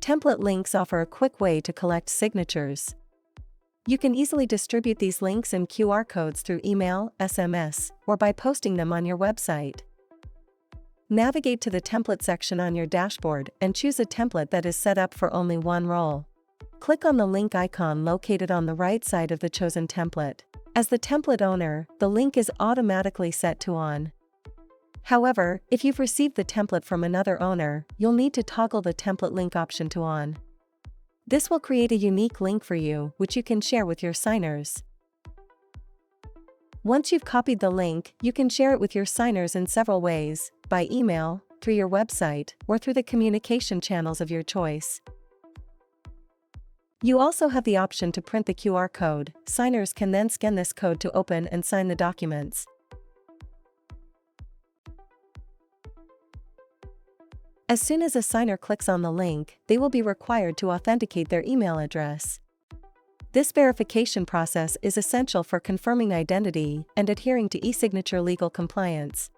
Template links offer a quick way to collect signatures. You can easily distribute these links and QR codes through email, SMS, or by posting them on your website. Navigate to the template section on your dashboard and choose a template that is set up for only one role. Click on the link icon located on the right side of the chosen template. As the template owner, the link is automatically set to on. However, if you've received the template from another owner, you'll need to toggle the template link option to on. This will create a unique link for you, which you can share with your signers. Once you've copied the link, you can share it with your signers in several ways: by email, through your website, or through the communication channels of your choice. You also have the option to print the QR code. Signers can then scan this code to open and sign the documents. As soon as a signer clicks on the link, they will be required to authenticate their email address. This verification process is essential for confirming identity and adhering to e-signature legal compliance.